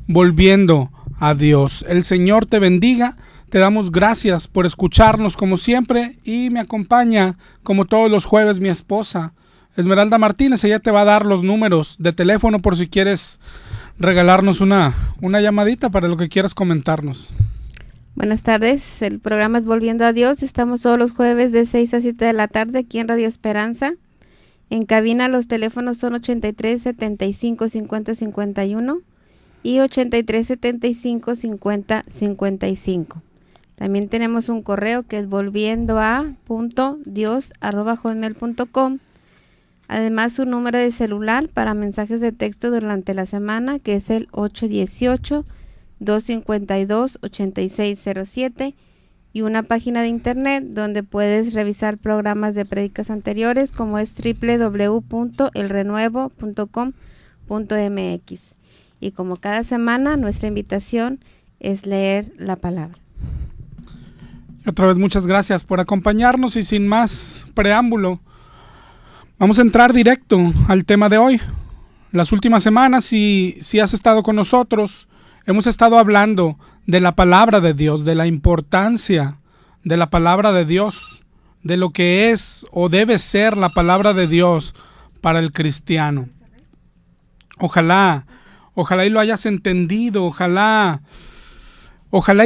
Volviendo a Dios. El Señor te bendiga. Te damos gracias por escucharnos como siempre y me acompaña como todos los jueves mi esposa Esmeralda Martínez. Ella te va a dar los números de teléfono por si quieres regalarnos una llamadita para lo que quieras comentarnos. Buenas tardes, el programa es Volviendo a Dios. Estamos todos los jueves de 6 a 7 de la tarde aquí en Radio Esperanza. En cabina los teléfonos son 83 75 50 51 y 83 75 50 55. También tenemos un correo que es volviendoa.dios@hotmail.com. Además, un número de celular para mensajes de texto durante la semana, que es el 818-252-8607, y una página de internet donde puedes revisar programas de prédicas anteriores, como es www.elrenuevo.com.mx. Y como cada semana, nuestra invitación es leer la palabra. Otra vez muchas gracias por acompañarnos y sin más preámbulo, vamos a entrar directo al tema de hoy. Las últimas semanas, si has estado con nosotros, hemos estado hablando de la palabra de Dios, de la importancia de la palabra de Dios, de lo que es o debe ser la palabra de Dios para el cristiano. Ojalá y lo hayas entendido, ojalá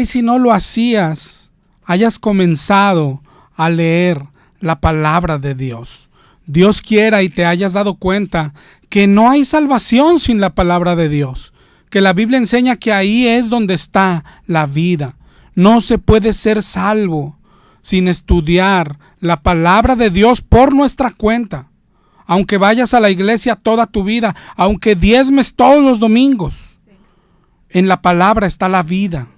y si no lo hacías, hayas comenzado a leer la palabra de Dios. Dios quiera y te hayas dado cuenta que no hay salvación sin la palabra de Dios, que la Biblia enseña que ahí es donde está la vida. No se puede ser salvo sin estudiar la palabra de Dios por nuestra cuenta. Aunque vayas a la iglesia toda tu vida, aunque diezmes todos los domingos, en la palabra está la vida.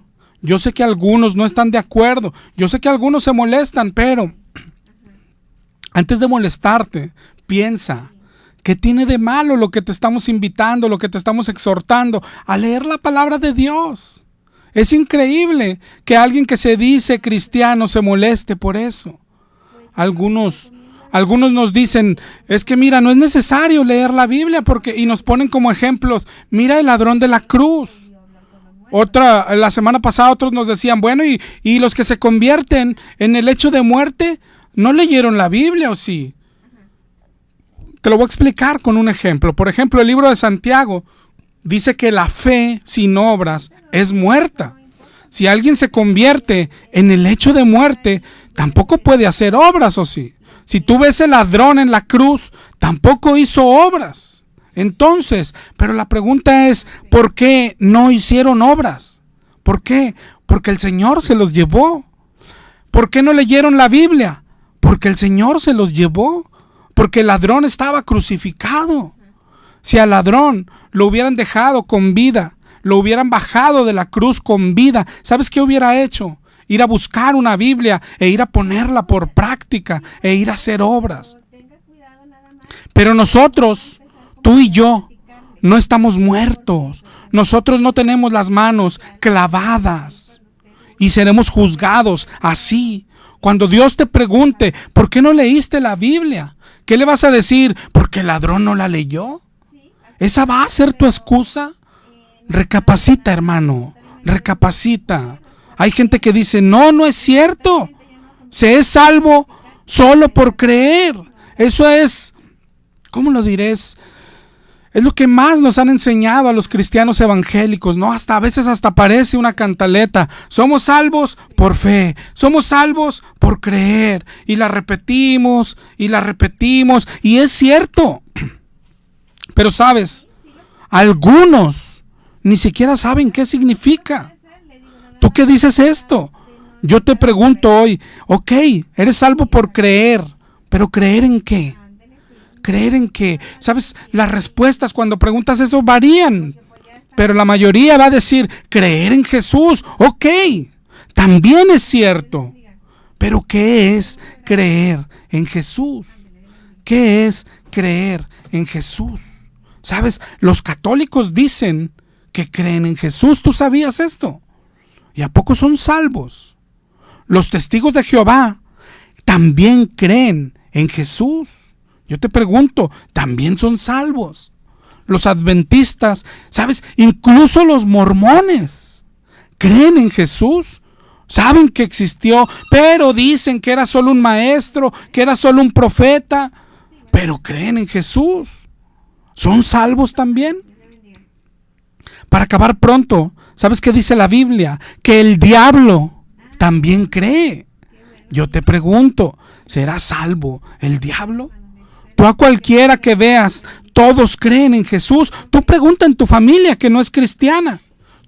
Yo sé que algunos no están de acuerdo, yo sé que algunos se molestan, pero antes de molestarte, piensa, ¿qué tiene de malo lo que te estamos invitando, lo que te estamos exhortando a leer la palabra de Dios? Es increíble que alguien que se dice cristiano se moleste por eso. Algunos nos dicen, es que mira, no es necesario leer la Biblia y nos ponen como ejemplos, mira el ladrón de la cruz. La semana pasada otros nos decían, bueno, y los que se convierten en el hecho de muerte, ¿no leyeron la Biblia o sí? Te lo voy a explicar con un ejemplo. Por ejemplo, el libro de Santiago dice que la fe sin obras es muerta. Si alguien se convierte en el hecho de muerte, tampoco puede hacer obras o sí. Si tú ves el ladrón en la cruz, tampoco hizo obras. Entonces, pero la pregunta es, ¿por qué no hicieron obras? ¿Por qué? Porque el Señor se los llevó. ¿Por qué no leyeron la Biblia? Porque el Señor se los llevó. Porque el ladrón estaba crucificado. Si al ladrón lo hubieran dejado con vida, lo hubieran bajado de la cruz con vida, ¿sabes qué hubiera hecho? Ir a buscar una Biblia e ir a ponerla por práctica e ir a hacer obras. Pero nosotros, tú y yo, no estamos muertos. Nosotros no tenemos las manos clavadas y seremos juzgados así. Cuando Dios te pregunte, ¿por qué no leíste la Biblia? ¿Qué le vas a decir? ¿Porque el ladrón no la leyó? ¿Esa va a ser tu excusa? Recapacita, hermano, recapacita. Hay gente que dice, no es cierto. Se es salvo solo por creer. Eso es, ¿cómo lo diré? Es lo que más nos han enseñado a los cristianos evangélicos, ¿no? A veces hasta parece una cantaleta. Somos salvos por fe, somos salvos por creer. Y la repetimos, y es cierto. Pero sabes, algunos ni siquiera saben qué significa. ¿Tú qué dices esto? Yo te pregunto hoy, ok, eres salvo por creer, pero ¿creer en qué? ¿Creer en qué? ¿Sabes? Las respuestas cuando preguntas eso varían, pero la mayoría va a decir, creer en Jesús. Ok, también es cierto, pero ¿qué es creer en Jesús? ¿Qué es creer en Jesús? ¿Sabes? Los católicos dicen que creen en Jesús. ¿Tú sabías esto? ¿Y a poco son salvos? Los testigos de Jehová también creen en Jesús. Yo te pregunto, ¿también son salvos? los adventistas, ¿sabes? Incluso los mormones creen en Jesús. Saben que existió, pero dicen que era solo un maestro, que era solo un profeta, pero creen en Jesús. ¿Son salvos también? Para acabar pronto, ¿sabes qué dice la Biblia? Que el diablo también cree. Yo te pregunto, ¿será salvo el diablo? Tú a cualquiera que veas, todos creen en Jesús. Tú pregunta en tu familia que no es cristiana.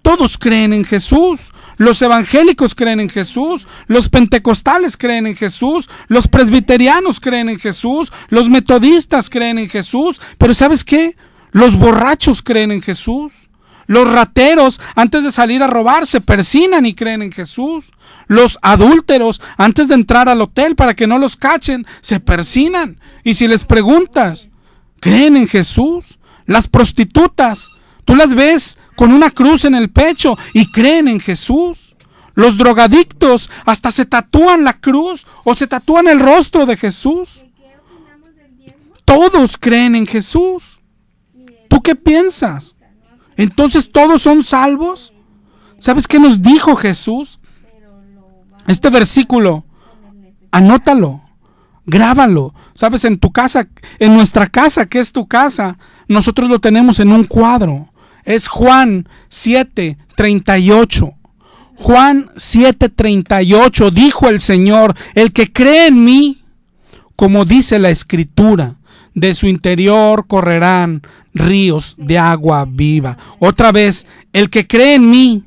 Todos creen en Jesús. Los evangélicos creen en Jesús. Los pentecostales creen en Jesús. Los presbiterianos creen en Jesús. Los metodistas creen en Jesús. Pero ¿sabes qué? Los borrachos creen en Jesús. Los rateros, antes de salir a robar, se persignan y creen en Jesús. Los adúlteros, antes de entrar al hotel para que no los cachen, se persignan. Y si les preguntas, ¿creen en Jesús? Las prostitutas, tú las ves con una cruz en el pecho y creen en Jesús. Los drogadictos hasta se tatúan la cruz o se tatúan el rostro de Jesús. Todos creen en Jesús. ¿Tú qué piensas? Entonces, ¿todos son salvos? ¿Sabes qué nos dijo Jesús? Este versículo, anótalo, grábalo. ¿Sabes? En tu casa, en nuestra casa, que es tu casa, nosotros lo tenemos en un cuadro. Es Juan 7:38. Juan 7:38, dijo el Señor: el que cree en mí, como dice la Escritura, de su interior correrán ríos de agua viva. Otra vez, el que cree en mí,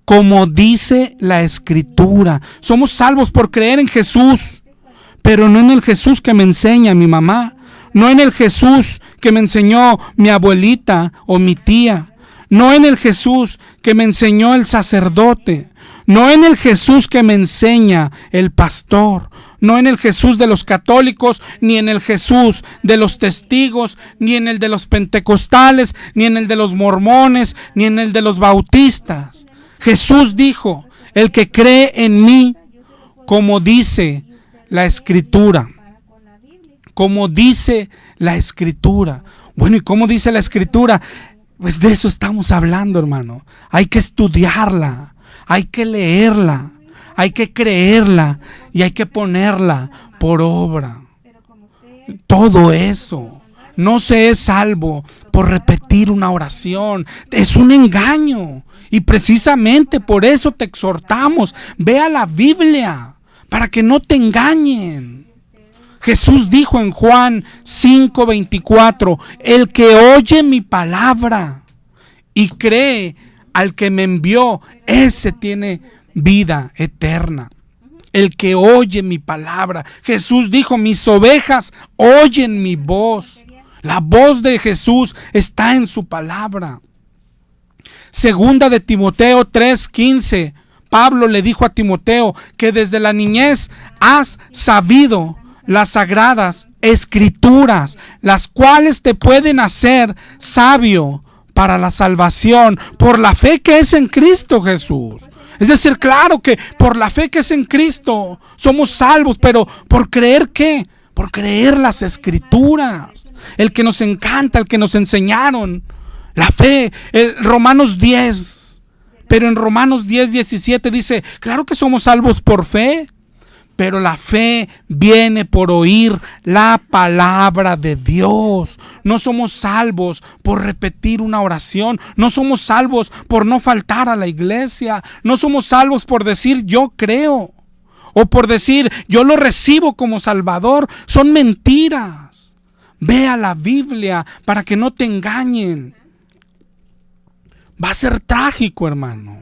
como dice la Escritura. Somos salvos por creer en Jesús, pero no en el Jesús que me enseña mi mamá, no en el Jesús que me enseñó mi abuelita o mi tía, no en el Jesús que me enseñó el sacerdote, no en el Jesús que me enseña el pastor, no en el Jesús de los católicos, ni en el Jesús de los testigos, ni en el de los pentecostales, ni en el de los mormones, ni en el de los bautistas. Jesús dijo: el que cree en mí, como dice la Escritura. Como dice la Escritura. Bueno, ¿y cómo dice la Escritura? Pues de eso estamos hablando, hermano. Hay que estudiarla, hay que leerla, hay que creerla y hay que ponerla por obra. Todo eso. No se es salvo por repetir una oración. Es un engaño. Y precisamente por eso te exhortamos: ve a la Biblia para que no te engañen. Jesús dijo en Juan 5:24: el que oye mi palabra y cree al que me envió, ese tiene vida eterna. El que oye mi palabra. Jesús dijo: mis ovejas oyen mi voz. La voz de Jesús está en su palabra. Segunda de Timoteo 3:15. Pablo le dijo a Timoteo que desde la niñez has sabido las sagradas Escrituras, las cuales te pueden hacer sabio para la salvación por la fe que es en Cristo Jesús. Es decir, claro que por la fe que es en Cristo somos salvos, pero ¿por creer qué? Por creer las Escrituras, el que nos encanta, el que nos enseñaron. La fe, Romanos 10, pero en Romanos 10:17 dice: claro que somos salvos por fe, pero la fe viene por oír la palabra de Dios. No somos salvos por repetir una oración. No somos salvos por no faltar a la iglesia. No somos salvos por decir yo creo, o por decir yo lo recibo como Salvador. Son mentiras. Ve a la Biblia para que no te engañen. Va a ser trágico, hermano.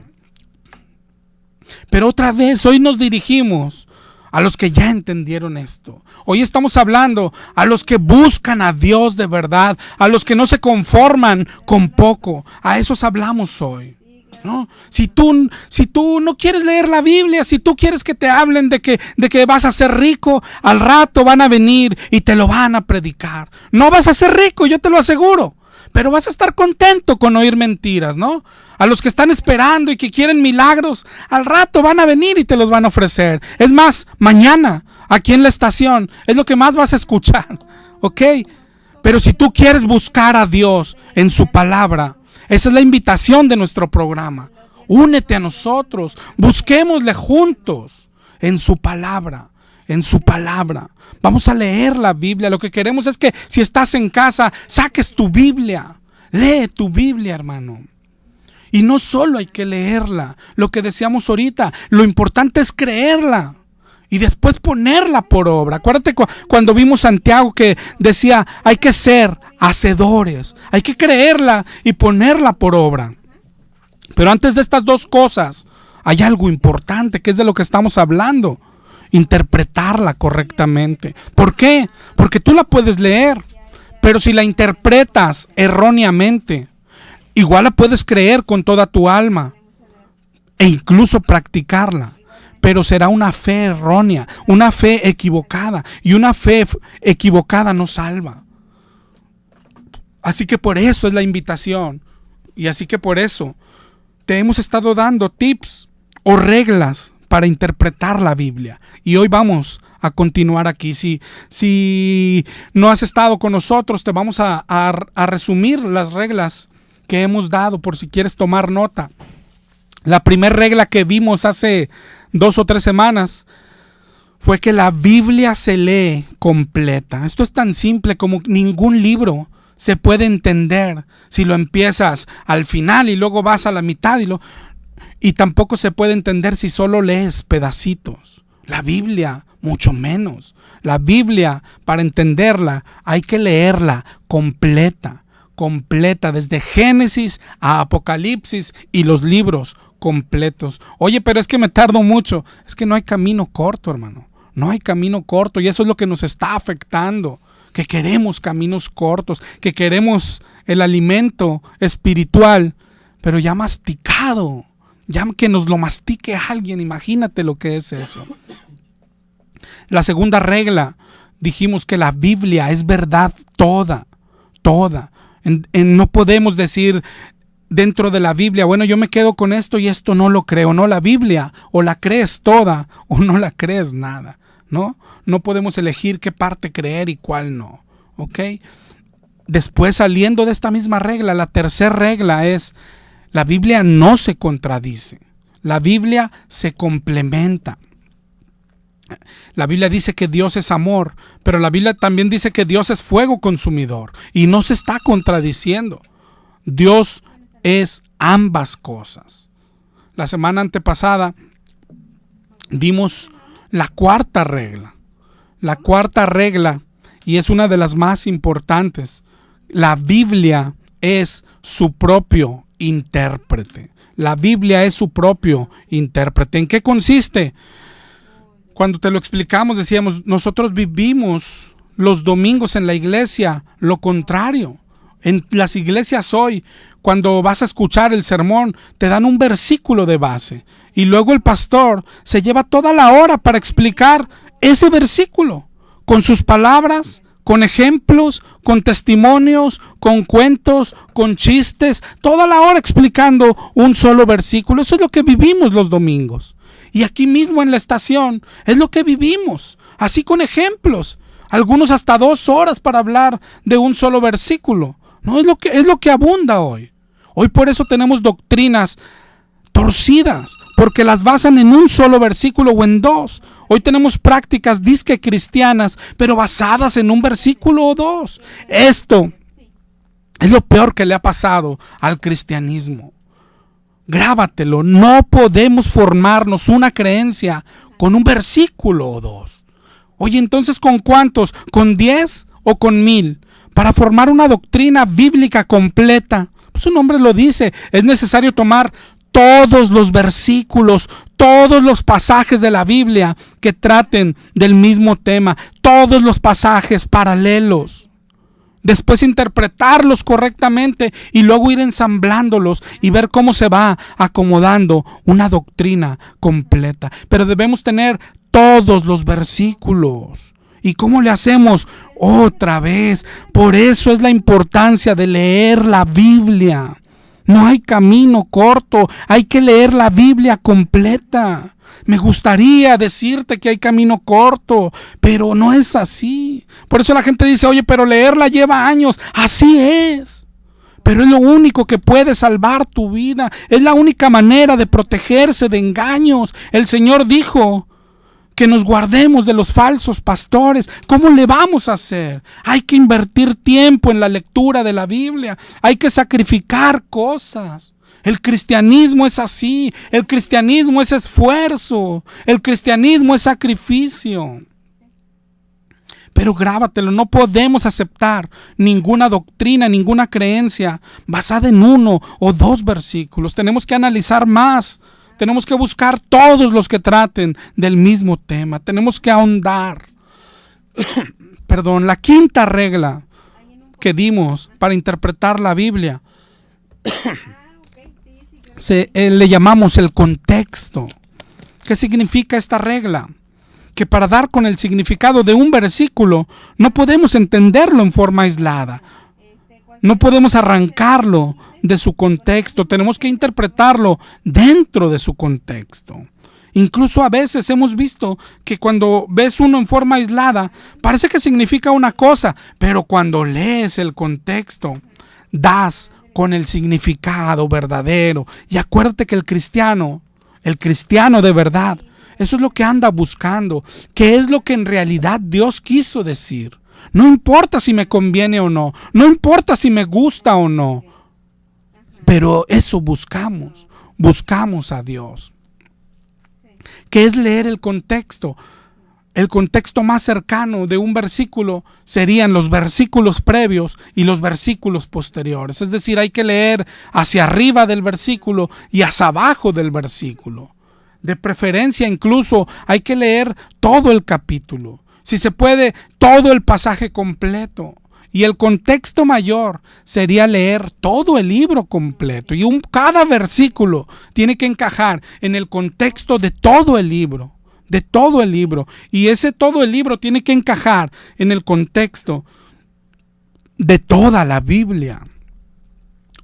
Pero otra vez, hoy nos dirigimos a los que ya entendieron esto. Hoy estamos hablando a los que buscan a Dios de verdad, a los que no se conforman con poco. A esos hablamos hoy, ¿no? Si tú no quieres leer la Biblia, si tú quieres que te hablen de que vas a ser rico, al rato van a venir y te lo van a predicar. No vas a ser rico, yo te lo aseguro, pero vas a estar contento con oír mentiras, ¿no? A los que están esperando y que quieren milagros, al rato van a venir y te los van a ofrecer. Es más, mañana, aquí en la estación, es lo que más vas a escuchar, ¿ok? Pero si tú quieres buscar a Dios en su palabra, esa es la invitación de nuestro programa. Únete a nosotros, busquémosle juntos en su palabra. En su palabra. Vamos a leer la Biblia. Lo que queremos es que si estás en casa, saques tu Biblia. Lee tu Biblia, hermano. Y no solo hay que leerla, lo que decíamos ahorita, lo importante es creerla y después ponerla por obra. Acuérdate cuando vimos Santiago que decía, hay que ser hacedores, hay que creerla y ponerla por obra. Pero antes de estas dos cosas, hay algo importante que es de lo que estamos hablando. Interpretarla correctamente. ¿Por qué? Porque tú la puedes leer, pero si la interpretas erróneamente, igual la puedes creer con toda tu alma e incluso practicarla, pero será una fe errónea, una fe equivocada, y una fe equivocada no salva. Así que por eso es la invitación, y así que por eso te hemos estado dando tips o reglas para interpretar la Biblia. Y hoy vamos a continuar aquí. Si no has estado con nosotros, te vamos a resumir las reglas que hemos dado por si quieres tomar nota. La primera regla que vimos hace 2 o 3 semanas fue que la Biblia se lee completa. Esto es tan simple como ningún libro se puede entender si lo empiezas al final y luego vas a la mitad y tampoco se puede entender si solo lees pedacitos. La Biblia, mucho menos. La Biblia, para entenderla, hay que leerla completa, desde Génesis a Apocalipsis y los libros completos. Oye, pero es que me tardo mucho. Es que no hay camino corto, hermano. No hay camino corto, y eso es lo que nos está afectando. Que queremos caminos cortos, que queremos el alimento espiritual, pero ya masticado. Ya que nos lo mastique alguien, imagínate lo que es eso. La segunda regla, dijimos que la Biblia es verdad toda. No podemos decir dentro de la Biblia, bueno, yo me quedo con esto y esto no lo creo. No, la Biblia o la crees toda o no la crees nada, ¿no? No podemos elegir qué parte creer y cuál no, ¿ok? Después, saliendo de esta misma regla, la tercera regla es: la Biblia no se contradice, la Biblia se complementa. La Biblia dice que Dios es amor, pero la Biblia también dice que Dios es fuego consumidor y no se está contradiciendo. Dios es ambas cosas. La semana antepasada vimos la cuarta regla. La cuarta regla, y es una de las más importantes: la Biblia es su propio intérprete. La Biblia es su propio intérprete. ¿En qué consiste? Cuando te lo explicamos, decíamos, nosotros vivimos los domingos en la iglesia lo contrario. En las iglesias hoy, cuando vas a escuchar el sermón, te dan un versículo de base y luego el pastor se lleva toda la hora para explicar ese versículo con sus palabras, con ejemplos, con testimonios, con cuentos, con chistes, toda la hora explicando un solo versículo. Eso es lo que vivimos los domingos. Y aquí mismo en la estación es lo que vivimos, así con ejemplos. Algunos hasta 2 horas para hablar de un solo versículo. No, es lo que abunda hoy. Hoy por eso tenemos doctrinas torcidas, porque las basan en un solo versículo o en 2. Hoy tenemos prácticas disque cristianas, pero basadas en un versículo o 2. Esto es lo peor que le ha pasado al cristianismo. Grábatelo, no podemos formarnos una creencia con un versículo o 2. Oye, entonces, ¿con cuántos? ¿Con 10 o con 1000? Para formar una doctrina bíblica completa, pues su nombre lo dice, es necesario tomar todos los versículos, todos los pasajes de la Biblia que traten del mismo tema, todos los pasajes paralelos. Después interpretarlos correctamente y luego ir ensamblándolos y ver cómo se va acomodando una doctrina completa. Pero debemos tener todos los versículos. ¿Y cómo le hacemos? Otra vez. Por eso es la importancia de leer la Biblia. No hay camino corto, hay que leer la Biblia completa. Me gustaría decirte que hay camino corto, pero no es así. Por eso la gente dice, oye, pero leerla lleva años. Así es. Pero es lo único que puede salvar tu vida. Es la única manera de protegerse de engaños. El Señor dijo que nos guardemos de los falsos pastores. ¿Cómo le vamos a hacer? Hay que invertir tiempo en la lectura de la Biblia. Hay que sacrificar cosas. El cristianismo es así. El cristianismo es esfuerzo. El cristianismo es sacrificio. Pero grábatelo, no podemos aceptar ninguna doctrina, ninguna creencia basada en 1 o 2 versículos. Tenemos que analizar más. Tenemos que buscar todos los que traten del mismo tema. Tenemos que ahondar. La quinta regla que dimos para interpretar la Biblia le llamamos el contexto. ¿Qué significa esta regla? Que para dar con el significado de un versículo no podemos entenderlo en forma aislada. No podemos arrancarlo de su contexto. Tenemos que interpretarlo dentro de su contexto. Incluso a veces hemos visto que cuando ves uno en forma aislada, parece que significa una cosa, pero cuando lees el contexto, das con el significado verdadero. Y acuérdate que el cristiano de verdad, eso es lo que anda buscando. ¿Qué es lo que en realidad Dios quiso decir? No importa si me conviene o no. No importa si me gusta o no. Pero eso buscamos. Buscamos a Dios. ¿Qué es leer el contexto? El contexto más cercano de un versículo serían los versículos previos y los versículos posteriores. Es decir, hay que leer hacia arriba del versículo y hacia abajo del versículo. De preferencia incluso hay que leer todo el capítulo. Si se puede, todo el pasaje completo. Y el contexto mayor sería leer todo el libro completo. Y cada versículo tiene que encajar en el contexto de todo el libro. De todo el libro. Y ese todo el libro tiene que encajar en el contexto de toda la Biblia.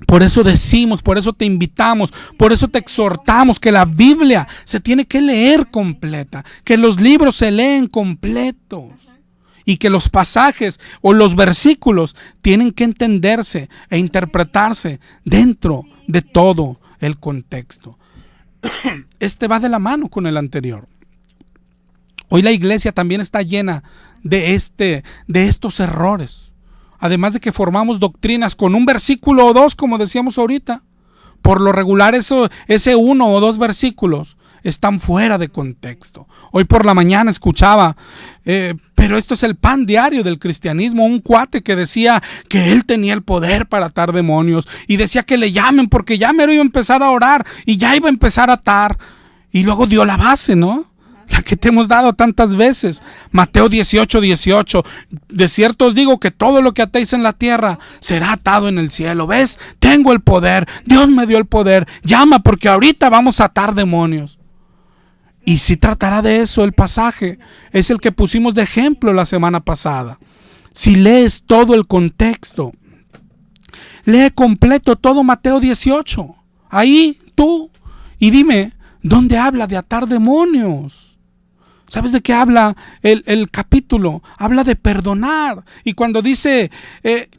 Por eso decimos, por eso te invitamos, por eso te exhortamos que la Biblia se tiene que leer completa, que los libros se leen completos y que los pasajes o los versículos tienen que entenderse e interpretarse dentro de todo el contexto. Este va de la mano con el anterior. Hoy la iglesia también está llena de estos errores. Además de que formamos doctrinas con un versículo o 2, como decíamos ahorita. Por lo regular ese 1 o 2 versículos están fuera de contexto. Hoy por la mañana escuchaba, pero esto es el pan diario del cristianismo, un cuate que decía que él tenía el poder para atar demonios y decía que le llamen porque ya mero iba a empezar a orar y ya iba a empezar a atar. Y luego dio la base, ¿no? La que te hemos dado tantas veces. Mateo 18:18. De cierto os digo que todo lo que atéis en la tierra será atado en el cielo. ¿Ves? Tengo el poder. Dios me dio el poder. Llama porque ahorita vamos a atar demonios. Y si tratará de eso el pasaje. Es el que pusimos de ejemplo la semana pasada. Si lees todo el contexto, lee completo todo Mateo 18. Ahí tú. Y dime, ¿dónde habla de atar demonios? ¿Sabes de qué habla el capítulo? Habla de perdonar. Y cuando dice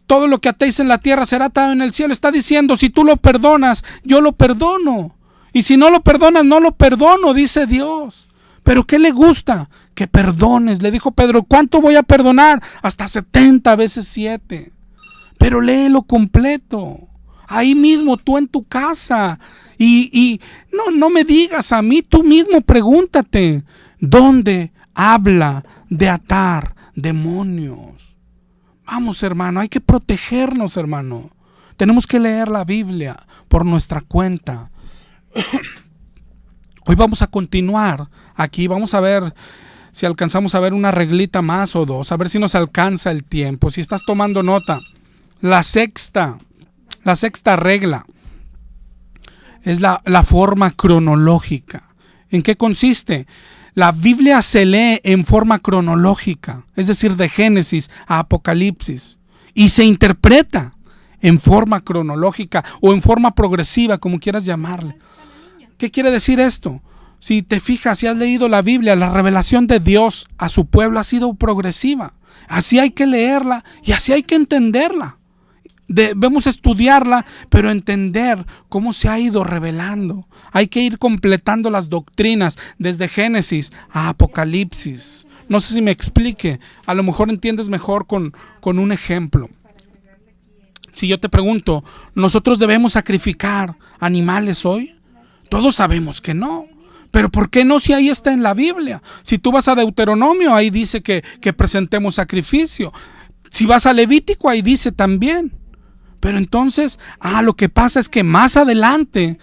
todo lo que atéis en la tierra será atado en el cielo, está diciendo, si tú lo perdonas, yo lo perdono. Y si no lo perdonas, no lo perdono, dice Dios. ¿Pero qué le gusta? Que perdones. Le dijo Pedro, ¿cuánto voy a perdonar? Hasta 70 veces 7. Pero léelo completo. Ahí mismo, tú en tu casa. Y no me digas a mí, tú mismo pregúntate. ¿Dónde habla de atar demonios? Vamos, hermano, hay que protegernos, hermano. Tenemos que leer la Biblia por nuestra cuenta. Hoy vamos a continuar aquí, vamos a ver si alcanzamos a ver una reglita más o 2, a ver si nos alcanza el tiempo. Si estás tomando nota, la sexta regla es la forma cronológica. ¿En qué consiste? La Biblia se lee en forma cronológica, es decir, de Génesis a Apocalipsis, y se interpreta en forma cronológica o en forma progresiva, como quieras llamarle. ¿Qué quiere decir esto? Si te fijas, si has leído la Biblia, la revelación de Dios a su pueblo ha sido progresiva. Así hay que leerla y así hay que entenderla. Debemos estudiarla, pero entender cómo se ha ido revelando. Hay que ir completando las doctrinas desde Génesis a Apocalipsis. No sé si me explique. A lo mejor entiendes mejor con un ejemplo. Si yo te pregunto, ¿nosotros debemos sacrificar animales hoy? Todos sabemos que no. Pero ¿por qué no si ahí está en la Biblia? Si tú vas a Deuteronomio, ahí dice que presentemos sacrificio. Si vas a Levítico, ahí dice también. Pero entonces, lo que pasa es que más adelante,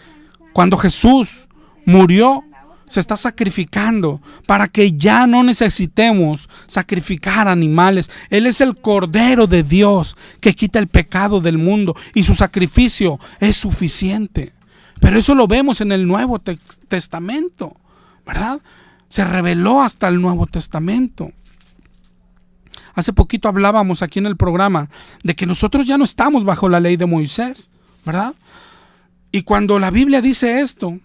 cuando Jesús murió, se está sacrificando para que ya no necesitemos sacrificar animales. Él es el Cordero de Dios que quita el pecado del mundo y su sacrificio es suficiente. Pero eso lo vemos en el Nuevo Testamento, ¿verdad? Se reveló hasta el Nuevo Testamento. Hace poquito hablábamos aquí en el programa de que nosotros ya no estamos bajo la ley de Moisés, ¿verdad? Y cuando la Biblia dice esto,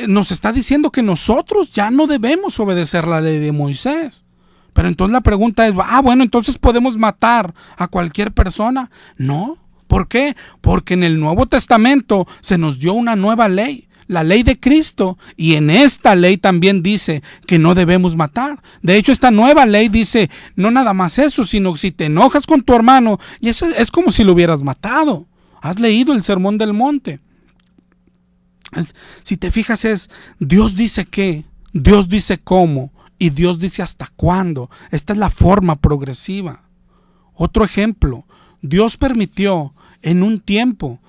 nos está diciendo que nosotros ya no debemos obedecer la ley de Moisés. Pero entonces la pregunta es, bueno, entonces ¿podemos matar a cualquier persona? No. ¿Por qué? Porque en el Nuevo Testamento se nos dio una nueva ley, la ley de Cristo, y en esta ley también dice que no debemos matar. De hecho, esta nueva ley dice no nada más eso, sino si te enojas con tu hermano, y eso es como si lo hubieras matado. ¿Has leído el Sermón del Monte? Si te fijas, es Dios dice qué, Dios dice cómo y Dios dice hasta cuándo. Esta es la forma progresiva. Otro ejemplo, Dios permitió en un tiempo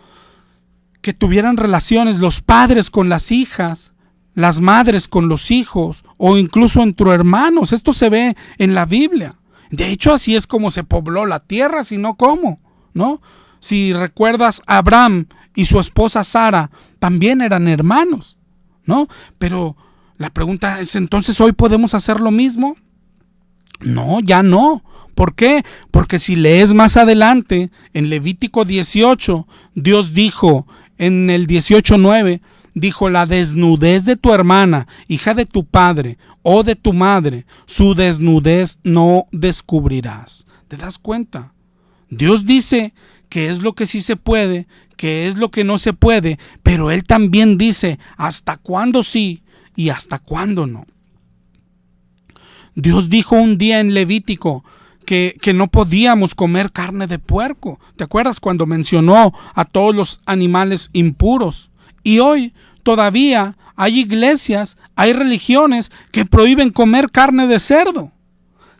que tuvieran relaciones los padres con las hijas, las madres con los hijos o incluso entre hermanos. Esto se ve en la Biblia. De hecho, así es como se pobló la tierra, si no, ¿cómo? ¿No? Si recuerdas, Abraham y su esposa Sara también eran hermanos, ¿no? Pero la pregunta es, ¿entonces hoy podemos hacer lo mismo? No, ya no. ¿Por qué? Porque si lees más adelante, en Levítico 18, Dios dijo, en el 18:9, dijo, la desnudez de tu hermana, hija de tu padre o de tu madre, su desnudez no descubrirás. ¿Te das cuenta? Dios dice qué es lo que sí se puede, qué es lo que no se puede, pero Él también dice hasta cuándo sí y hasta cuándo no. Dios dijo un día en Levítico que no podíamos comer carne de puerco. ¿Te acuerdas cuando mencionó a todos los animales impuros? Y hoy todavía hay iglesias, hay religiones que prohíben comer carne de cerdo.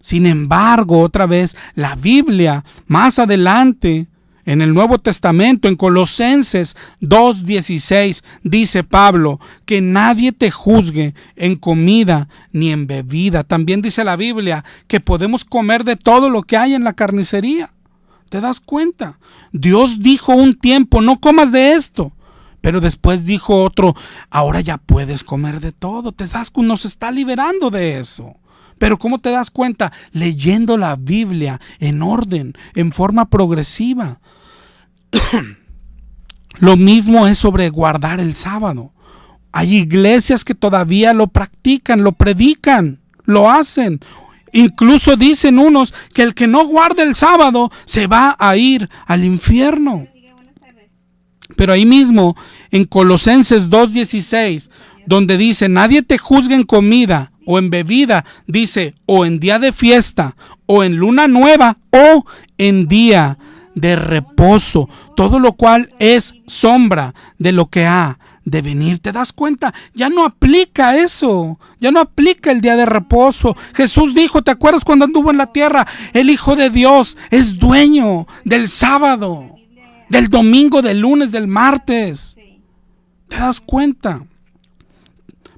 Sin embargo, otra vez, la Biblia, más adelante, en el Nuevo Testamento, en Colosenses 2:16, dice Pablo, que nadie te juzgue en comida ni en bebida. También dice la Biblia que podemos comer de todo lo que hay en la carnicería. ¿Te das cuenta? Dios dijo un tiempo, no comas de esto. Pero después dijo otro, ahora ya puedes comer de todo. ¿Te das cuenta? Nos está liberando de eso. Pero ¿cómo te das cuenta? Leyendo la Biblia en orden, en forma progresiva. Lo mismo es sobre guardar el sábado. Hay iglesias que todavía lo practican, lo predican, lo hacen. Incluso dicen unos que el que no guarda el sábado se va a ir al infierno. Pero ahí mismo, en Colosenses 2:16, donde dice, nadie te juzgue en comida o en bebida, dice, o en día de fiesta, o en luna nueva, o en día de reposo, todo lo cual es sombra de lo que ha de venir. ¿Te das cuenta? Ya no aplica eso, ya no aplica el día de reposo. Jesús dijo, ¿te acuerdas cuando anduvo en la tierra? El Hijo de Dios es dueño del sábado, del domingo, del lunes, del martes. ¿Te das cuenta?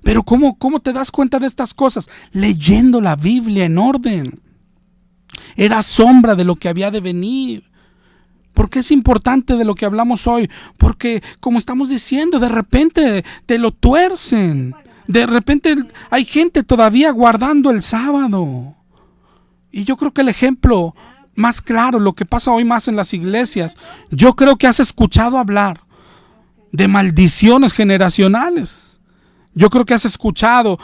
Pero ¿cómo te das cuenta de estas cosas? Leyendo la Biblia en orden. Era sombra de lo que había de venir. ¿Por qué es importante de lo que hablamos hoy? Porque, como estamos diciendo, de repente te lo tuercen. De repente hay gente todavía guardando el sábado. Y yo creo que el ejemplo más claro lo que pasa hoy más en las iglesias. Yo creo que has escuchado hablar de maldiciones generacionales. Yo creo que has escuchado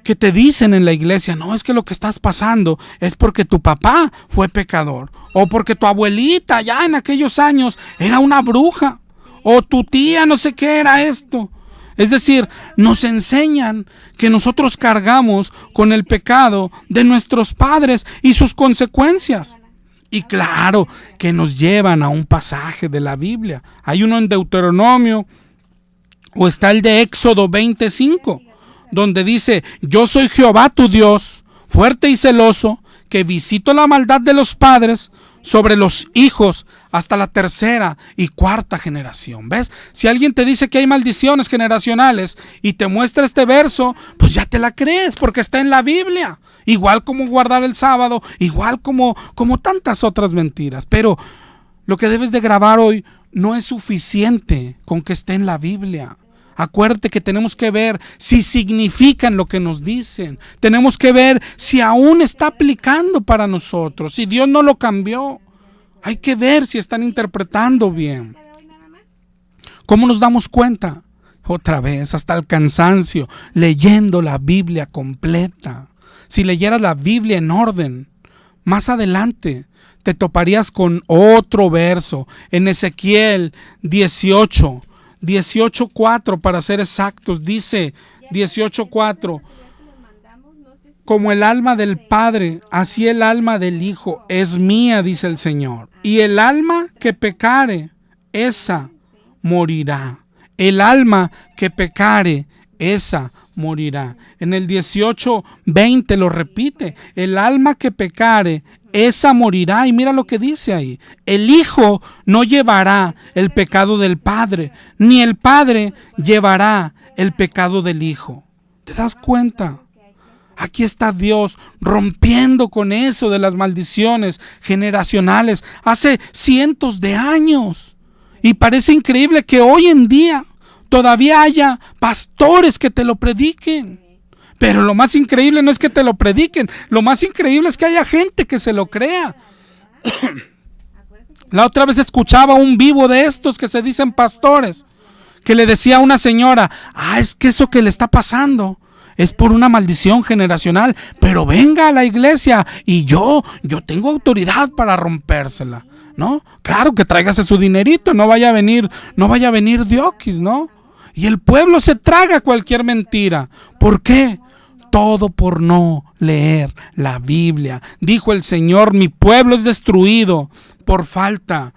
que te dicen en la iglesia, no, es que lo que estás pasando es porque tu papá fue pecador, o porque tu abuelita ya en aquellos años era una bruja, o tu tía no sé qué era esto. Es decir, nos enseñan que nosotros cargamos con el pecado de nuestros padres y sus consecuencias. Y claro que nos llevan a un pasaje de la Biblia. Hay uno en Deuteronomio, o está el de Éxodo 25, donde dice, yo soy Jehová tu Dios, fuerte y celoso, que visito la maldad de los padres sobre los hijos hasta la tercera y cuarta generación. ¿Ves? Si alguien te dice que hay maldiciones generacionales y te muestra este verso, pues ya te la crees porque está en la Biblia. Igual como guardar el sábado, igual como tantas otras mentiras. Pero lo que debes de grabar hoy no es suficiente con que esté en la Biblia. Acuérdate que tenemos que ver si significan lo que nos dicen. Tenemos que ver si aún está aplicando para nosotros. Si Dios no lo cambió, hay que ver si están interpretando bien. ¿Cómo nos damos cuenta? Otra vez, hasta el cansancio, leyendo la Biblia completa. Si leyeras la Biblia en orden, más adelante te toparías con otro verso en Ezequiel 18:4 para ser exactos. Dice 18:4, como el alma del Padre, así el alma del Hijo es mía, dice el Señor. Y el alma que pecare, esa morirá. El alma que pecare, esa morirá. En el 18:20 lo repite, el alma que pecare, esa morirá. Y mira lo que dice ahí, el Hijo no llevará el pecado del Padre, ni el Padre llevará el pecado del Hijo. ¿Te das cuenta? Aquí está Dios rompiendo con eso de las maldiciones generacionales hace cientos de años. Y parece increíble que hoy en día todavía haya pastores que te lo prediquen. Pero lo más increíble no es que te lo prediquen, lo más increíble es que haya gente que se lo crea. La otra vez escuchaba un vivo de estos que se dicen pastores, que le decía a una señora, es que eso que le está pasando es por una maldición generacional, pero venga a la iglesia y yo tengo autoridad para rompérsela, ¿no? Claro que tráigase su dinerito, no vaya a venir Diokis, ¿no? Y el pueblo se traga cualquier mentira. ¿Por qué? Todo por no leer la Biblia. Dijo el Señor, mi pueblo es destruido por falta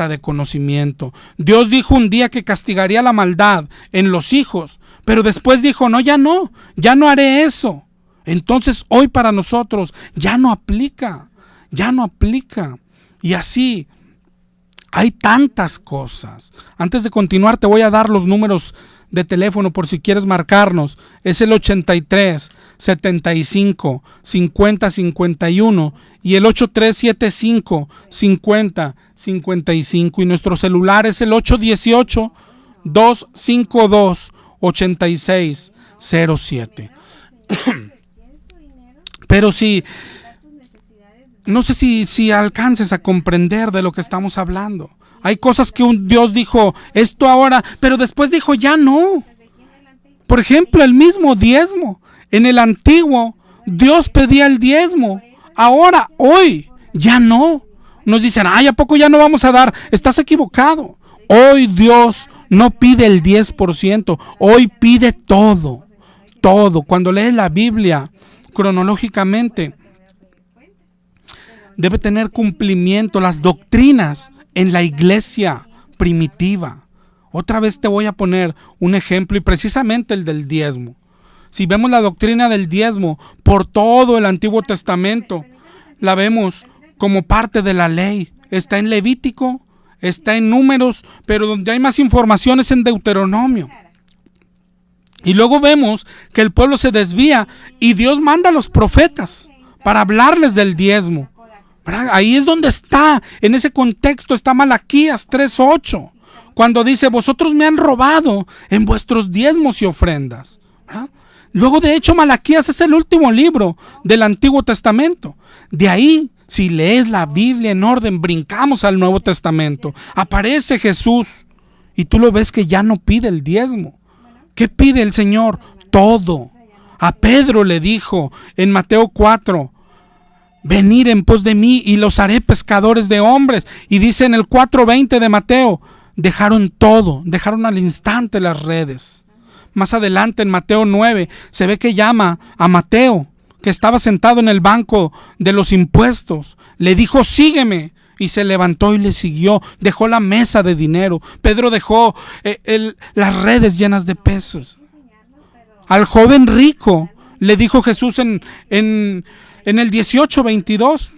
de conocimiento. Dios dijo un día que castigaría la maldad en los hijos, pero después dijo, ya no haré eso. Entonces hoy para nosotros ya no aplica. Y así hay tantas cosas. Antes de continuar te voy a dar los números de teléfono por si quieres marcarnos. Es el 83 75 50 51 y el 8375 50 55 y nuestro celular es el 818 252 8607. Pero no sé si alcances a comprender de lo que estamos hablando. Hay cosas que Dios dijo, esto ahora, pero después dijo, ya no. Por ejemplo, el mismo diezmo. En el antiguo, Dios pedía el diezmo. Ahora, hoy, ya no. Nos dicen, ¿a poco ya no vamos a dar? Estás equivocado. Hoy Dios no pide el 10%, hoy pide todo. Cuando lees la Biblia cronológicamente, debe tener cumplimiento las doctrinas en la iglesia primitiva. Otra vez te voy a poner un ejemplo y precisamente el del diezmo. Si vemos la doctrina del diezmo por todo el Antiguo Testamento, la vemos como parte de la ley. Está en Levítico, está en Números, pero donde hay más información es en Deuteronomio. Y luego vemos que el pueblo se desvía y Dios manda a los profetas para hablarles del diezmo. ¿Verdad? Ahí es donde está, en ese contexto está Malaquías 3:8, cuando dice, vosotros me han robado en vuestros diezmos y ofrendas. ¿Verdad? Luego de hecho Malaquías es el último libro del Antiguo Testamento. De ahí Si lees la Biblia en orden, brincamos al Nuevo Testamento. Aparece Jesús y tú lo ves que ya no pide el diezmo. ¿Qué pide el Señor? Todo. A Pedro le dijo en Mateo 4, venid en pos de mí y los haré pescadores de hombres. Y dice en el 4:20 de Mateo, dejaron todo, dejaron al instante las redes. Más adelante en Mateo 9 se ve que llama a Mateo, que estaba sentado en el banco de los impuestos. Le dijo, sígueme. Y se levantó y le siguió. Dejó la mesa de dinero. Pedro dejó las redes llenas de pesos. Al joven rico le dijo Jesús en el 18:22.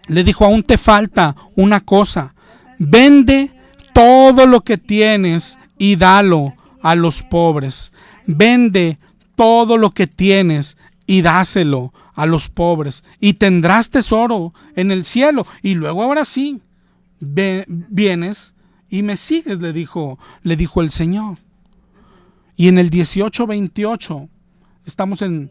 Le dijo, aún te falta una cosa. Vende todo lo que tienes y dalo a los pobres. Vende todo lo que tienes y dáselo a los pobres y tendrás tesoro en el cielo. Y luego ahora sí, vienes y me sigues, le dijo el Señor. Y en el 18:28, estamos en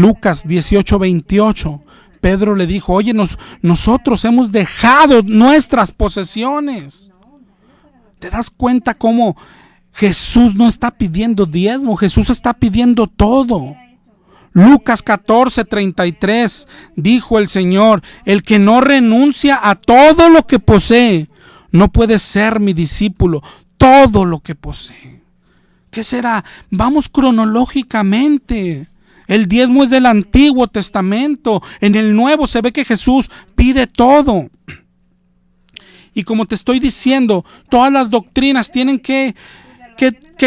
Lucas 18:28, Pedro le dijo, oye, nosotros hemos dejado nuestras posesiones. ¿Te das cuenta cómo Jesús no está pidiendo diezmo? Jesús está pidiendo todo. Lucas 14:33 dijo el Señor, el que no renuncia a todo lo que posee, no puede ser mi discípulo. Todo lo que posee. ¿Qué será? Vamos cronológicamente. El diezmo es del Antiguo Testamento. En el Nuevo se ve que Jesús pide todo. Y como te estoy diciendo, todas las doctrinas tienen que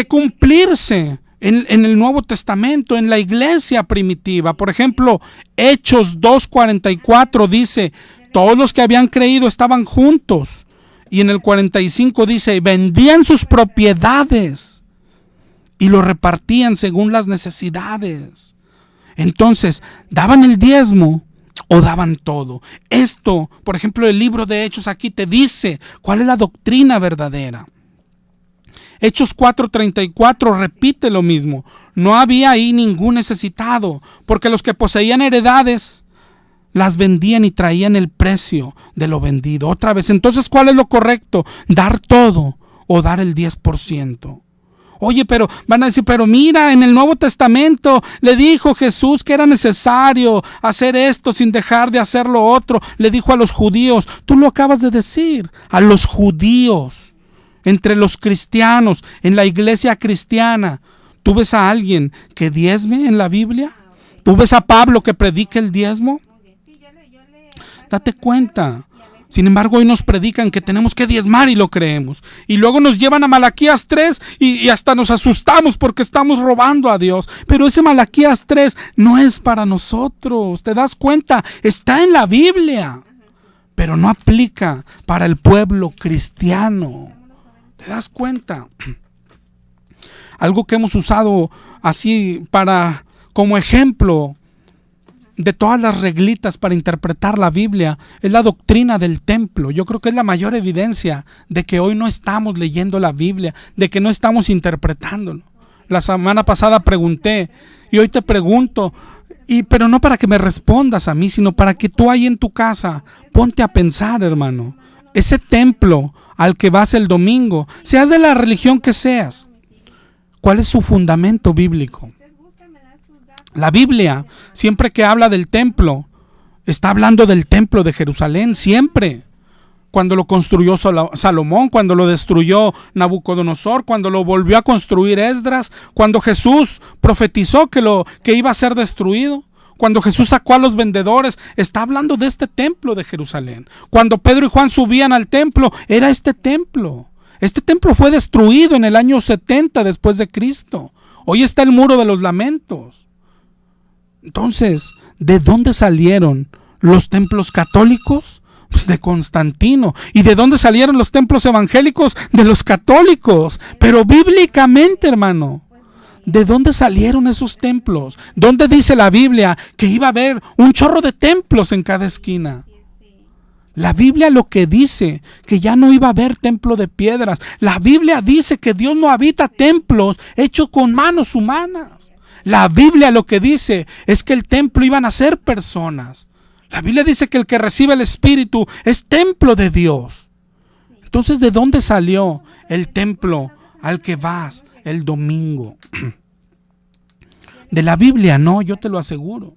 cumplirse en el Nuevo Testamento, en la iglesia primitiva. Por ejemplo, Hechos 2:44 dice, todos los que habían creído estaban juntos. Y en el 45 dice, vendían sus propiedades y lo repartían según las necesidades. Entonces, daban el diezmo o daban todo. Esto, por ejemplo, el libro de Hechos aquí te dice cuál es la doctrina verdadera. Hechos 4:34 repite lo mismo. No había ahí ningún necesitado, porque los que poseían heredades las vendían y traían el precio de lo vendido. Otra vez, entonces, ¿cuál es lo correcto? ¿Dar todo o dar el 10%? Oye, pero van a decir, pero mira, en el Nuevo Testamento le dijo Jesús que era necesario hacer esto sin dejar de hacer lo otro. Le dijo a los judíos, tú lo acabas de decir, a los judíos. Entre los cristianos, en la iglesia cristiana, ¿tú ves a alguien que diezme en la Biblia? ¿Tú ves a Pablo que predique el diezmo? Date cuenta. Sin embargo, hoy nos predican que tenemos que diezmar y lo creemos. Y luego nos llevan a Malaquías 3 y hasta nos asustamos porque estamos robando a Dios. Pero ese Malaquías 3 no es para nosotros. ¿Te das cuenta? Está en la Biblia, pero no aplica para el pueblo cristiano. ¿Te das cuenta? Algo que hemos usado así como ejemplo de todas las reglitas para interpretar la Biblia es la doctrina del templo. Yo creo que es la mayor evidencia de que hoy no estamos leyendo la Biblia, de que no estamos interpretándolo. La semana pasada pregunté y hoy te pregunto, pero no para que me respondas a mí, sino para que tú ahí en tu casa ponte a pensar, hermano. Ese templo al que vas el domingo, seas de la religión que seas, ¿cuál es su fundamento bíblico? La Biblia, siempre que habla del templo, está hablando del templo de Jerusalén, siempre. Cuando lo construyó Salomón, cuando lo destruyó Nabucodonosor, cuando lo volvió a construir Esdras, cuando Jesús profetizó que iba a ser destruido, cuando Jesús sacó a los vendedores, está hablando de este templo de Jerusalén. Cuando Pedro y Juan subían al templo, era este templo. Este templo fue destruido en el año 70 después de Cristo. Hoy está el muro de los lamentos. Entonces, ¿de dónde salieron los templos católicos? Pues de Constantino. ¿Y de dónde salieron los templos evangélicos? De los católicos. Pero bíblicamente, hermano, ¿de dónde salieron esos templos? ¿Dónde dice la Biblia que iba a haber un chorro de templos en cada esquina? La Biblia lo que dice, que ya no iba a haber templo de piedras. La Biblia dice que Dios no habita templos hechos con manos humanas. La Biblia lo que dice es que el templo iban a ser personas. La Biblia dice que el que recibe el Espíritu es templo de Dios. Entonces, ¿de dónde salió el templo al que vas el domingo? De la Biblia, no, yo te lo aseguro.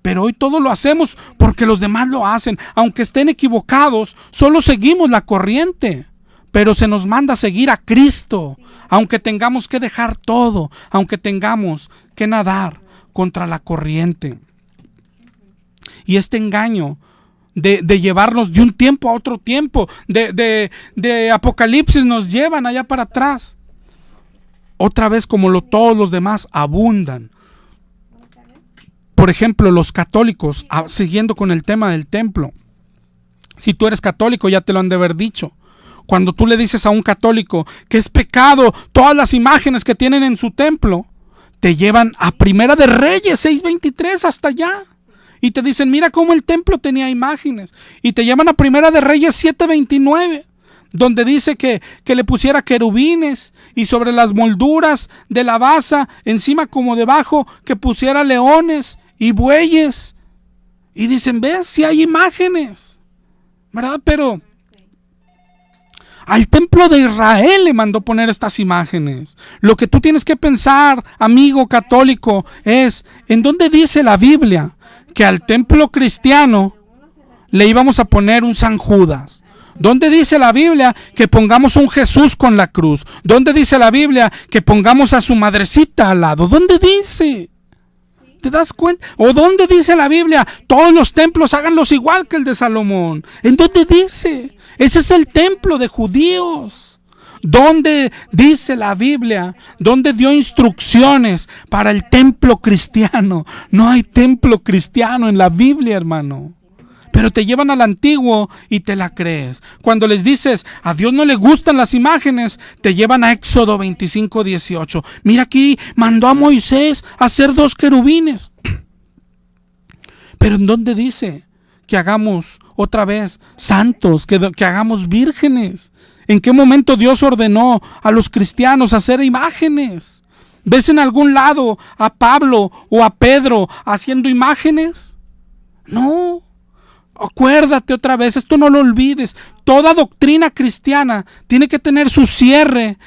Pero hoy todo lo hacemos porque los demás lo hacen. Aunque estén equivocados, solo seguimos la corriente. Pero se nos manda a seguir a Cristo. Aunque tengamos que dejar todo, aunque tengamos que nadar contra la corriente. Y este engaño de llevarnos de un tiempo a otro tiempo, de Apocalipsis nos llevan allá para atrás. Otra vez como todos los demás abundan. Por ejemplo, los católicos, siguiendo con el tema del templo. Si tú eres católico, ya te lo han de haber dicho. Cuando tú le dices a un católico que es pecado todas las imágenes que tienen en su templo, te llevan a Primera de Reyes 6:23 hasta allá. Y te dicen, mira cómo el templo tenía imágenes. Y te llevan a Primera de Reyes 7:29. Donde dice que le pusiera querubines y sobre las molduras de la basa, encima como debajo, que pusiera leones y bueyes. Y dicen, ves, si hay imágenes, ¿verdad? Pero al templo de Israel le mandó poner estas imágenes. Lo que tú tienes que pensar, amigo católico, es, ¿en dónde dice la Biblia que al templo cristiano le íbamos a poner un San Judas? ¿Dónde dice la Biblia que pongamos un Jesús con la cruz? ¿Dónde dice la Biblia que pongamos a su madrecita al lado? ¿Dónde dice? ¿Te das cuenta? ¿O dónde dice la Biblia? Todos los templos háganlos igual que el de Salomón. ¿En dónde dice? Ese es el templo de judíos. ¿Dónde dice la Biblia? ¿Dónde dio instrucciones para el templo cristiano? No hay templo cristiano en la Biblia, hermano. Pero te llevan al antiguo y te la crees. Cuando les dices, a Dios no le gustan las imágenes, te llevan a Éxodo 25:18. Mira, aquí mandó a Moisés a hacer 2 querubines. Pero ¿en dónde dice que hagamos otra vez santos, que hagamos vírgenes? ¿En qué momento Dios ordenó a los cristianos hacer imágenes? ¿Ves en algún lado a Pablo o a Pedro haciendo imágenes? No. Acuérdate otra vez, esto no lo olvides. Toda doctrina cristiana tiene que tener su cierre,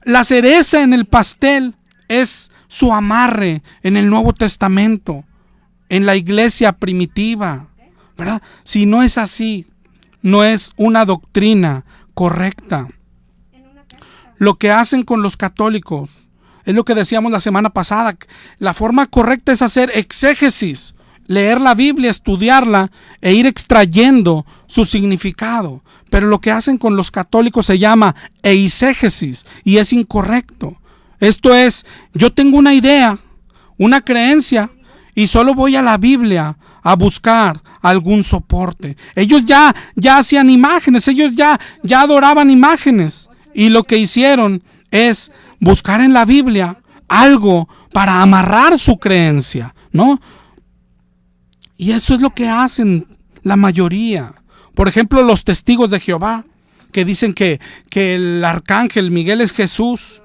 la cereza en el pastel es su amarre en el Nuevo Testamento, en la iglesia primitiva, ¿verdad? Si no es así, no es una doctrina correcta. Lo que hacen con los católicos es lo que decíamos la semana pasada. La forma correcta es hacer exégesis. Leer la Biblia, estudiarla e ir extrayendo su significado. Pero lo que hacen con los católicos se llama eisegesis y es incorrecto. Esto es, yo tengo una idea, una creencia y solo voy a la Biblia a buscar algún soporte. Ellos ya hacían imágenes, ellos ya adoraban imágenes y lo que hicieron es buscar en la Biblia algo para amarrar su creencia, ¿no? Y eso es lo que hacen la mayoría. Por ejemplo, los testigos de Jehová, que dicen que el arcángel Miguel es Jesús.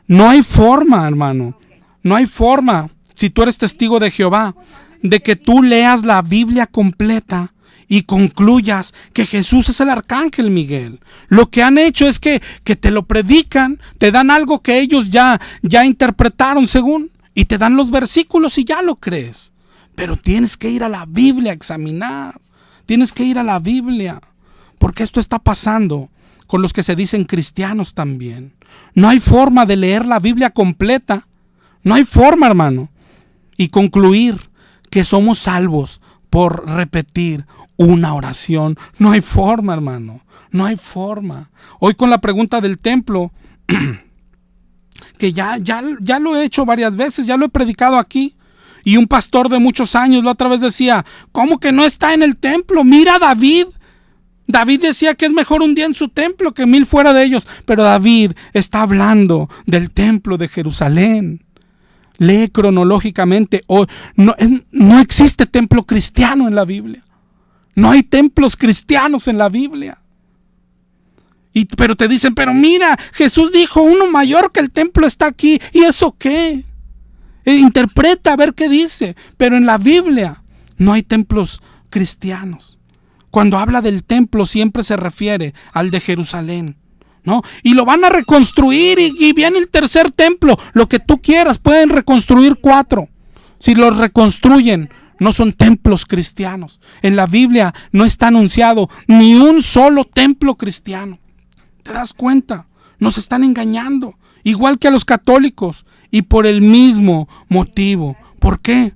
No hay forma, hermano. No hay forma, si tú eres testigo de Jehová, de que tú leas la Biblia completa y concluyas que Jesús es el arcángel Miguel. Lo que han hecho es que te lo predican, te dan algo que ellos ya interpretaron según, y te dan los versículos y ya lo crees. Pero tienes que ir a la Biblia a examinar. Tienes que ir a la Biblia. Porque esto está pasando con los que se dicen cristianos también. No hay forma de leer la Biblia completa. No hay forma, hermano. Y concluir que somos salvos por repetir una oración. No hay forma, hermano. No hay forma. Hoy con la pregunta del templo, que ya lo he hecho varias veces, ya lo he predicado aquí. Y un pastor de muchos años la otra vez decía, ¿cómo que no está en el templo? Mira a David. David decía que es mejor un día en su templo que 1000 fuera de ellos. Pero David está hablando del templo de Jerusalén. Lee cronológicamente. No existe templo cristiano en la Biblia. No hay templos cristianos en la Biblia. Pero te dicen, pero mira, Jesús dijo, uno mayor que el templo está aquí. ¿Y eso qué? Interpreta a ver qué dice. Pero en la Biblia no hay templos cristianos. Cuando habla del templo siempre se refiere al de Jerusalén, ¿no? Y lo van a reconstruir y viene el tercer templo, lo que tú quieras, pueden reconstruir 4. Si los reconstruyen, no son templos cristianos. En la Biblia no está anunciado ni un solo templo cristiano. ¿Te das cuenta? Nos están engañando, igual que a los católicos, y por el mismo motivo. ¿Por qué?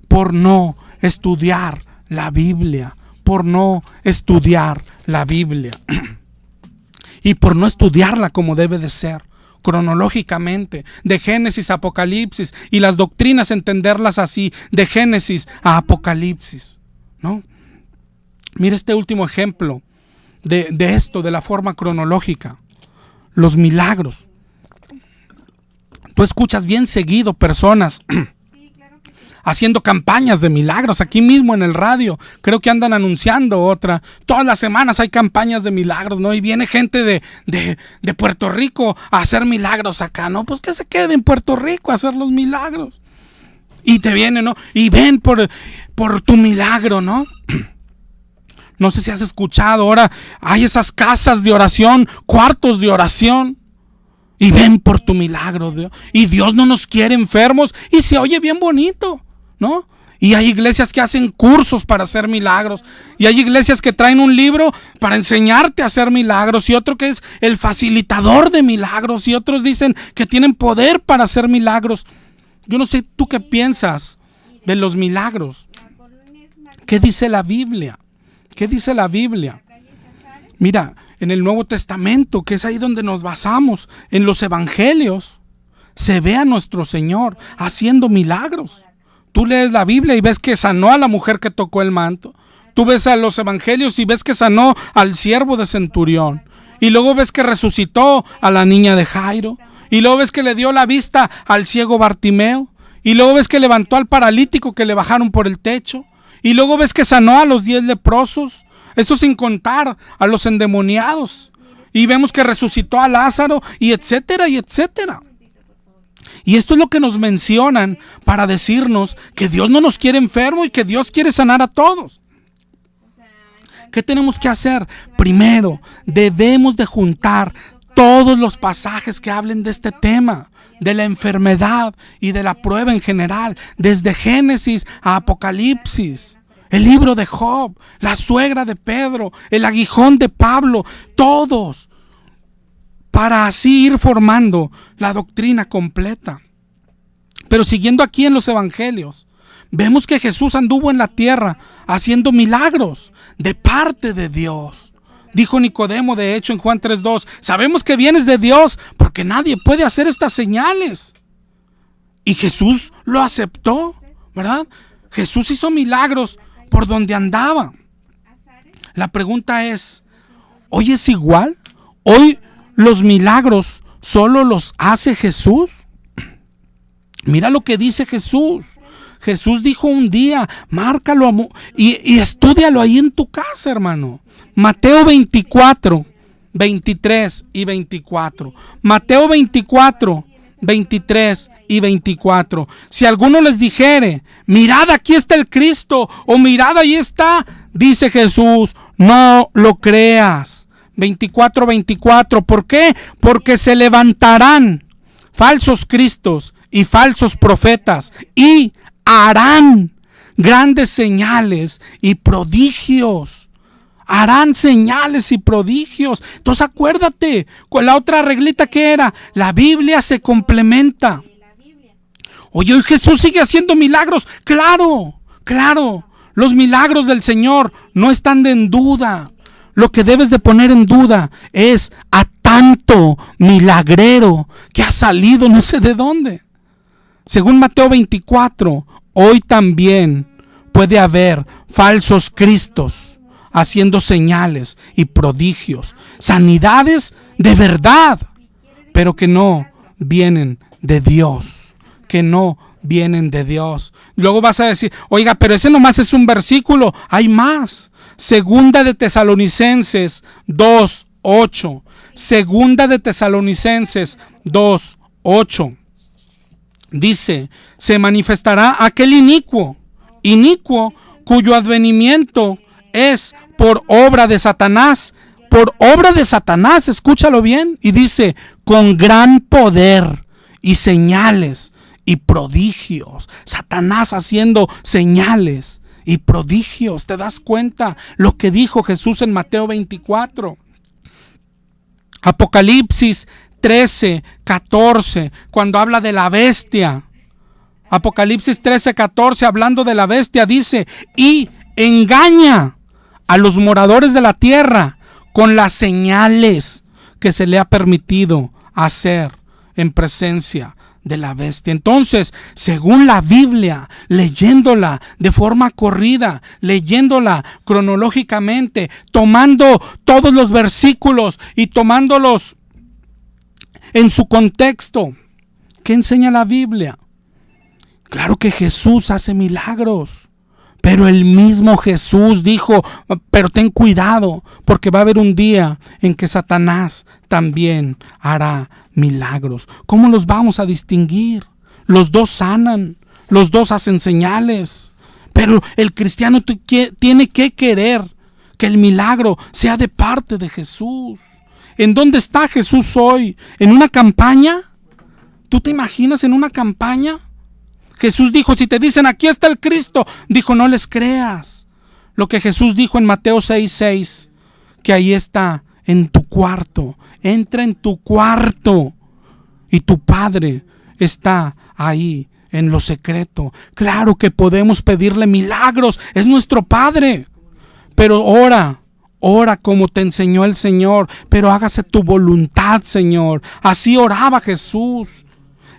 Por no estudiar la Biblia, por no estudiar la Biblia y por no estudiarla como debe de ser, cronológicamente, de Génesis a Apocalipsis, y las doctrinas entenderlas así, de Génesis a Apocalipsis, ¿no? Mira este último ejemplo de esto, de la forma cronológica, los milagros. Tú escuchas bien seguido personas haciendo campañas de milagros, aquí mismo en el radio, creo que andan anunciando otra, todas las semanas hay campañas de milagros, ¿no? Y viene gente de Puerto Rico a hacer milagros acá, ¿no? Pues que se quede en Puerto Rico a hacer los milagros. Y te vienen, ¿no? Y ven por tu milagro, ¿no? No sé si has escuchado, ahora hay esas casas de oración, cuartos de oración. Y ven por tu milagro, Dios. Y Dios no nos quiere enfermos. Y se oye bien bonito, ¿no? Y hay iglesias que hacen cursos para hacer milagros. Y hay iglesias que traen un libro para enseñarte a hacer milagros. Y otro que es el facilitador de milagros. Y otros dicen que tienen poder para hacer milagros. Yo no sé tú qué piensas de los milagros. ¿Qué dice la Biblia? ¿Qué dice la Biblia? Mira, en el Nuevo Testamento, que es ahí donde nos basamos, en los evangelios, se ve a nuestro Señor haciendo milagros. Tú lees la Biblia y ves que sanó a la mujer que tocó el manto. Tú ves a los evangelios y ves que sanó al siervo de Centurión. Y luego ves que resucitó a la niña de Jairo. Y luego ves que le dio la vista al ciego Bartimeo. Y luego ves que levantó al paralítico que le bajaron por el techo. Y luego ves que sanó a los 10 leprosos. Esto sin contar a los endemoniados. Y vemos que resucitó a Lázaro y etcétera y etcétera. Y esto es lo que nos mencionan para decirnos que Dios no nos quiere enfermos y que Dios quiere sanar a todos. ¿Qué tenemos que hacer? Primero, debemos de juntar todos los pasajes que hablen de este tema, de la enfermedad y de la prueba en general, desde Génesis a Apocalipsis. El libro de Job, la suegra de Pedro, el aguijón de Pablo, todos, para así ir formando la doctrina completa. Pero siguiendo aquí en los evangelios, vemos que Jesús anduvo en la tierra haciendo milagros de parte de Dios. Dijo Nicodemo, de hecho, en Juan 3:2, sabemos que vienes de Dios porque nadie puede hacer estas señales. Y Jesús lo aceptó, ¿verdad? Jesús hizo milagros por donde andaba. La pregunta es, ¿hoy es igual? ¿Hoy los milagros solo los hace Jesús? Mira lo que dice Jesús. Jesús dijo un día, márcalo y estúdialo ahí en tu casa, hermano. Mateo 24, 23 y 24. Mateo 24, 23 y 24. Si alguno les dijere, mirad, aquí está el Cristo, o mirad, ahí está, dice Jesús, no lo creas. 24, 24. ¿Por qué? Porque se levantarán falsos cristos y falsos profetas y harán grandes señales y prodigios. Harán señales y prodigios. Entonces acuérdate, con la otra reglita que era, la Biblia se complementa. Oye, hoy Jesús sigue haciendo milagros. Claro, claro. Los milagros del Señor no están en duda. Lo que debes de poner en duda es a tanto milagrero que ha salido no sé de dónde. Según Mateo 24, hoy también puede haber falsos cristos haciendo señales y prodigios, sanidades de verdad, pero que no vienen de Dios, que no vienen de Dios. Luego vas a decir, oiga, pero ese nomás es un versículo, hay más. Segunda de Tesalonicenses 2:8. Segunda de Tesalonicenses 2:8. Dice, se manifestará aquel inicuo cuyo advenimiento es por obra de Satanás. Por obra de Satanás, escúchalo bien, y dice, con gran poder y señales y prodigios. Satanás haciendo señales y prodigios. ¿Te das cuenta lo que dijo Jesús en Mateo 24? Apocalipsis 13, 14, cuando habla de la bestia. Apocalipsis 13, 14, hablando de la bestia, dice, y engaña a los moradores de la tierra con las señales que se le ha permitido hacer en presencia de la bestia. Entonces, según la Biblia, leyéndola de forma corrida, leyéndola cronológicamente, tomando todos los versículos y tomándolos en su contexto, ¿qué enseña la Biblia? Claro que Jesús hace milagros, pero el mismo Jesús dijo, pero ten cuidado, porque va a haber un día en que Satanás también hará milagros. ¿Cómo los vamos a distinguir? Los dos sanan, los dos hacen señales, pero el cristiano tiene que querer que el milagro sea de parte de Jesús. ¿En dónde está Jesús hoy? ¿En una campaña? ¿Tú te imaginas en una campaña? Jesús dijo, si te dicen aquí está el Cristo, dijo, no les creas. Lo que Jesús dijo en Mateo 6:6, que ahí está en tu cuarto. Entra en tu cuarto y tu Padre está ahí en lo secreto. Claro que podemos pedirle milagros, es nuestro Padre, pero ora como te enseñó el Señor, pero hágase tu voluntad, Señor. Así oraba Jesús.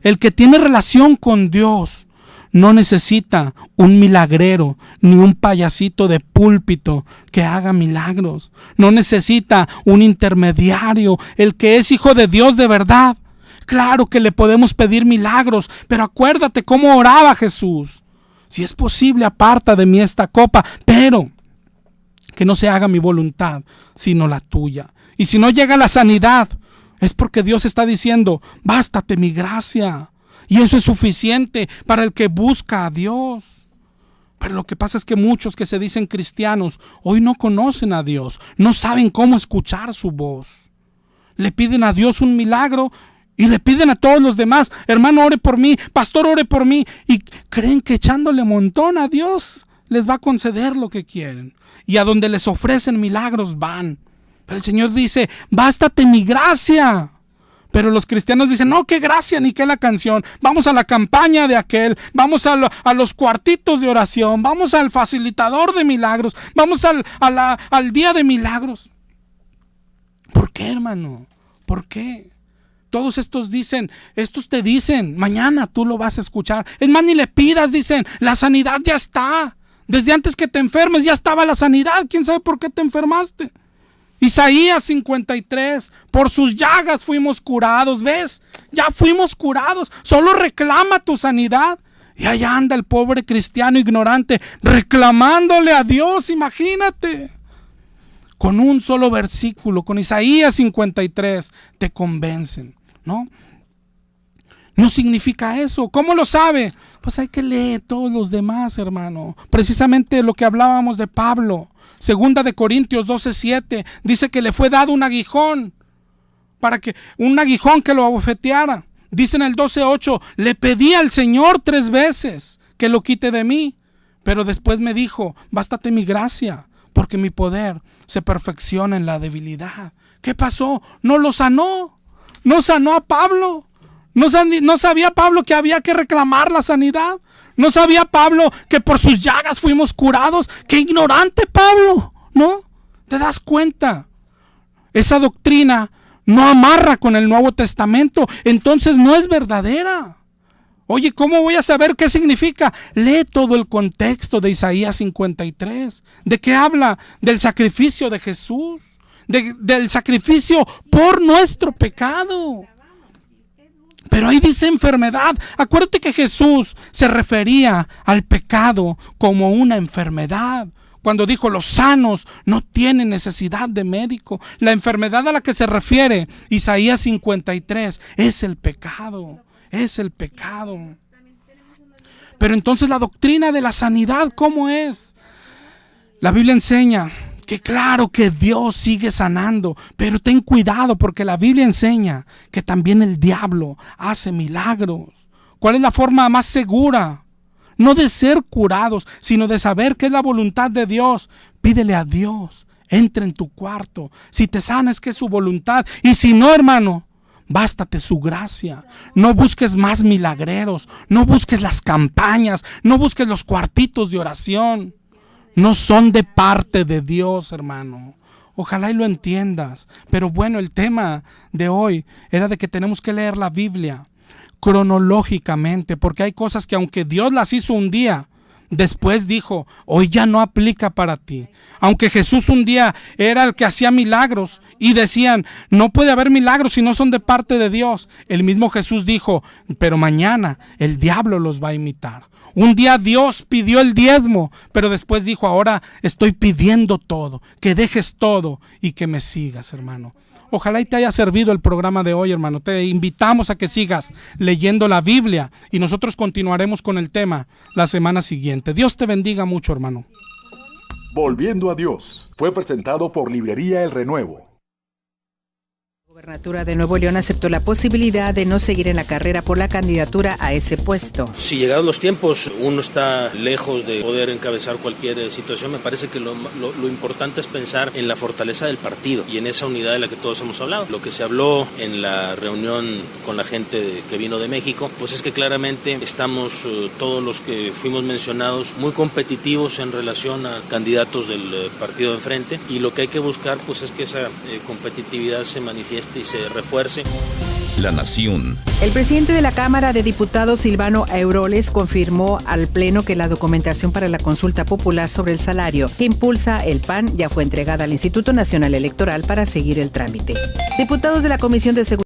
El que tiene relación con Dios no necesita un milagrero ni un payasito de púlpito que haga milagros. No necesita un intermediario. El que es hijo de Dios de verdad, claro que le podemos pedir milagros, pero acuérdate cómo oraba Jesús. Si es posible, aparta de mí esta copa, pero que no se haga mi voluntad, sino la tuya. Y si no llega la sanidad, es porque Dios está diciendo, bástate mi gracia. Y eso es suficiente para el que busca a Dios. Pero lo que pasa es que muchos que se dicen cristianos hoy no conocen a Dios, no saben cómo escuchar su voz. Le piden a Dios un milagro y le piden a todos los demás, hermano, ore por mí, pastor, ore por mí. Y creen que echándole montón a Dios les va a conceder lo que quieren. Y a donde les ofrecen milagros van. Pero el Señor dice, bástate mi gracia. Pero los cristianos dicen, no, qué gracia, ni qué la canción. Vamos a la campaña de aquel, vamos a los cuartitos de oración, vamos al facilitador de milagros, vamos al día de milagros. ¿Por qué, hermano? ¿Por qué? Todos estos te dicen, mañana tú lo vas a escuchar. Es más, ni le pidas, dicen, la sanidad ya está. Desde antes que te enfermes ya estaba la sanidad. ¿Quién sabe por qué te enfermaste? Isaías 53, por sus llagas fuimos curados. ¿Ves? Ya fuimos curados. Solo reclama tu sanidad. Y allá anda el pobre cristiano ignorante reclamándole a Dios, imagínate. Con un solo versículo, con Isaías 53, te convencen, ¿no? No significa eso. ¿Cómo lo sabe? Pues hay que leer todos los demás, hermano. Precisamente lo que hablábamos de Pablo. Segunda de Corintios 12:7 dice que le fue dado un aguijón que lo abofeteara. Dice en el 12:8, le pedí al Señor 3 veces que lo quite de mí, pero después me dijo, bástate mi gracia, porque mi poder se perfecciona en la debilidad. ¿Qué pasó? No lo sanó. No sanó a Pablo. No sabía Pablo que había que reclamar la sanidad. No sabía Pablo que por sus llagas fuimos curados. ¡Qué ignorante Pablo! ¿No? ¿Te das cuenta? Esa doctrina no amarra con el Nuevo Testamento, entonces no es verdadera. Oye, ¿cómo voy a saber qué significa? Lee todo el contexto de Isaías 53. ¿De qué habla? Del sacrificio de Jesús, del sacrificio por nuestro pecado. Pero ahí dice enfermedad. Acuérdate que Jesús se refería al pecado como una enfermedad. Cuando dijo los sanos no tienen necesidad de médico. La enfermedad a la que se refiere Isaías 53 es el pecado. Es el pecado. Pero entonces la doctrina de la sanidad, ¿cómo es? La Biblia enseña que claro que Dios sigue sanando, pero ten cuidado porque la Biblia enseña que también el diablo hace milagros. ¿Cuál es la forma más segura? No de ser curados, sino de saber que es la voluntad de Dios. Pídele a Dios, entra en tu cuarto. Si te sana es que es su voluntad, y si no, hermano, bástate su gracia. No busques más milagreros, no busques las campañas, no busques los cuartitos de oración. No son de parte de Dios, hermano. Ojalá y lo entiendas. Pero bueno, el tema de hoy era de que tenemos que leer la Biblia cronológicamente, porque hay cosas que aunque Dios las hizo un día, después dijo, hoy ya no aplica para ti. Aunque Jesús un día era el que hacía milagros y decían, no puede haber milagros si no son de parte de Dios. El mismo Jesús dijo, pero mañana el diablo los va a imitar. Un día Dios pidió el diezmo, pero después dijo, ahora estoy pidiendo todo, que dejes todo y que me sigas, hermano. Ojalá y te haya servido el programa de hoy, hermano. Te invitamos a que sigas leyendo la Biblia y nosotros continuaremos con el tema la semana siguiente. Dios te bendiga mucho, hermano. Volviendo a Dios, fue presentado por Librería El Renuevo. La Gobernatura de Nuevo León aceptó la posibilidad de no seguir en la carrera por la candidatura a ese puesto. Si llegados los tiempos uno está lejos de poder encabezar cualquier situación, me parece que lo importante es pensar en la fortaleza del partido y en esa unidad de la que todos hemos hablado. Lo que se habló en la reunión con la gente que vino de México, pues es que claramente estamos todos los que fuimos mencionados muy competitivos en relación a candidatos del partido de enfrente, y lo que hay que buscar pues es que esa competitividad se manifieste y se refuerce. La Nación. El presidente de la Cámara de Diputados, Silvano Aureoles, confirmó al Pleno que la documentación para la consulta popular sobre el salario que impulsa el PAN ya fue entregada al Instituto Nacional Electoral para seguir el trámite. Diputados de la Comisión de Seguridad